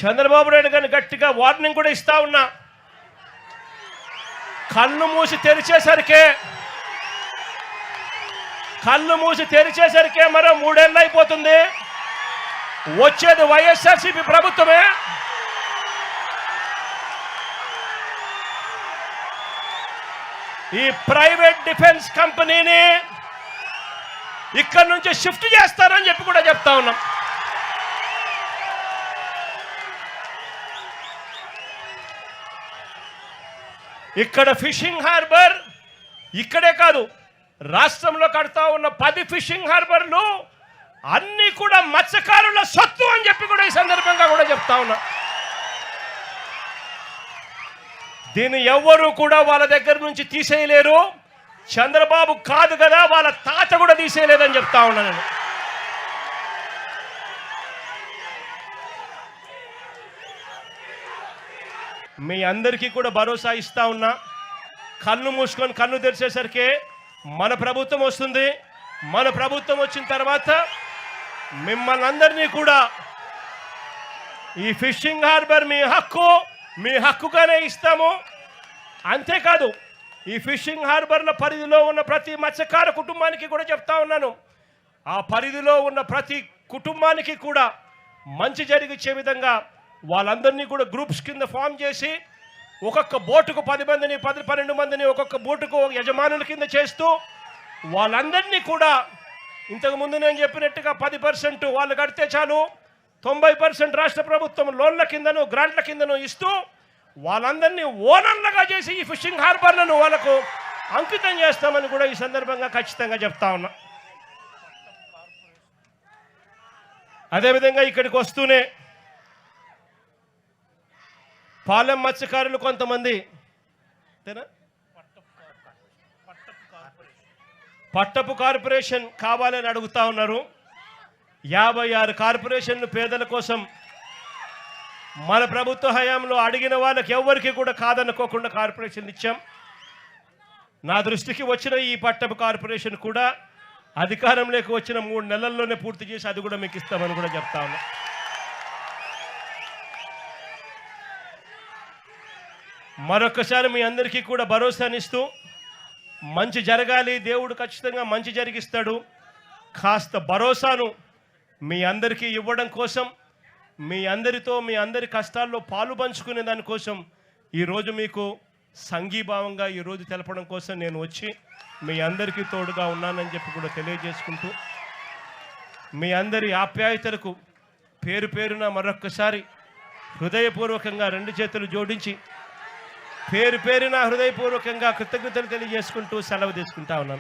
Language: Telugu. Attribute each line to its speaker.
Speaker 1: చంద్రబాబు నాయుడు గారిని గట్టిగా వార్నింగ్ కూడా ఇస్తా ఉన్నా. కళ్ళు మూసి తెరిచేసరికే మరో 3 ఏళ్ళు అయిపోతుంది. వచ్చేది వైఎస్ఆర్సీపీ ప్రభుత్వమే. ఈ ప్రైవేట్ డిఫెన్స్ కంపెనీని ఇక్కడి నుంచి షిఫ్ట్ చేస్తారని చెప్పి కూడా చెప్తా ఉన్నాం. ఇక్కడ ఫిషింగ్ హార్బర్ ఇక్కడే కాదు, రాష్ట్రంలో కడతా ఉన్న 10 ఫిషింగ్ హార్బర్లు అన్నీ కూడా మత్స్యకారుల సొత్తు అని చెప్పి కూడా ఈ సందర్భంగా కూడా చెప్తా ఉన్నా. దీన్ని ఎవ్వరూ కూడా వాళ్ళ దగ్గర నుంచి తీసేయలేరు. చంద్రబాబు కాదు కదా, వాళ్ళ తాత కూడా తీసేయలేదని చెప్తా ఉన్నా నేను. మీ అందరికీ కూడా భరోసా ఇస్తా ఉన్నా. కన్ను మూసుకొని కన్ను తెరిచేసరికి మన ప్రభుత్వం వస్తుంది. మన ప్రభుత్వం వచ్చిన తర్వాత మిమ్మల్ని అందరినీ కూడా ఈ ఫిషింగ్ హార్బర్ మీ హక్కుగానే ఇస్తాము. అంతేకాదు, ఈ ఫిషింగ్ హార్బర్ల పరిధిలో ఉన్న ప్రతి మత్స్యకార కుటుంబానికి కూడా చెప్తా ఉన్నాను, ఆ పరిధిలో ఉన్న ప్రతి కుటుంబానికి కూడా మంచి జరిగించే విధంగా వాళ్ళందరినీ కూడా గ్రూప్స్ కింద ఫామ్ చేసి ఒక్కొక్క బోటుకు 10 మందిని 12 మందిని ఒక్కొక్క బోటుకు యజమానుల కింద చేస్తూ వాళ్ళందరినీ కూడా ఇంతకుముందు నేను చెప్పినట్టుగా 10% వాళ్ళు కడితే చాలు, 90% రాష్ట్ర ప్రభుత్వం లోన్ల కిందను గ్రాంట్ల కిందను ఇస్తూ వాళ్ళందరినీ ఓనర్లుగా చేసి ఈ ఫిషింగ్ హార్బర్లను వాళ్ళకు అంకితం చేస్తామని కూడా ఈ సందర్భంగా ఖచ్చితంగా చెప్తా ఉన్నా. అదేవిధంగా ఇక్కడికి వస్తూనే పాలెం మత్స్యకారులు కొంతమంది పట్టపు కార్పొరేషన్ కావాలని అడుగుతా ఉన్నారు. 56 కార్పొరేషన్లు పేదల కోసం మన ప్రభుత్వ హయాంలో అడిగిన వాళ్ళకి ఎవరికి కూడా కాదనుకోకుండా కార్పొరేషన్లు ఇచ్చాం. నా దృష్టికి వచ్చిన ఈ పట్టపు కార్పొరేషన్ కూడా అధికారంలోకి వచ్చిన 3 నెలల్లోనే పూర్తి చేసి అది కూడా మీకు ఇస్తామని కూడా చెప్తా ఉన్నా. మరొకసారి మీ అందరికీ కూడా భరోసానిస్తూ మంచి జరగాలి, దేవుడు ఖచ్చితంగా మంచి జరిగిస్తాడు. కాస్త భరోసాను మీ అందరికీ ఇవ్వడం కోసం, మీ అందరి కష్టాల్లో పాలు పంచుకునే దానికోసం ఈరోజు మీకు సంఘీభావంగా ఈరోజు తెలపడం కోసం నేను వచ్చి మీ అందరికీ తోడుగా ఉన్నానని చెప్పి కూడా తెలియజేసుకుంటూ, మీ అందరి ఆప్యాయతలకు పేరు పేరున మరొక్కసారి హృదయపూర్వకంగా 2 చేతులు జోడించి పేరు పేరున హృదయపూర్వకంగా కృతజ్ఞతలు తెలియజేసుకుంటూ సెలవు తీసుకుంటా ఉన్నాను.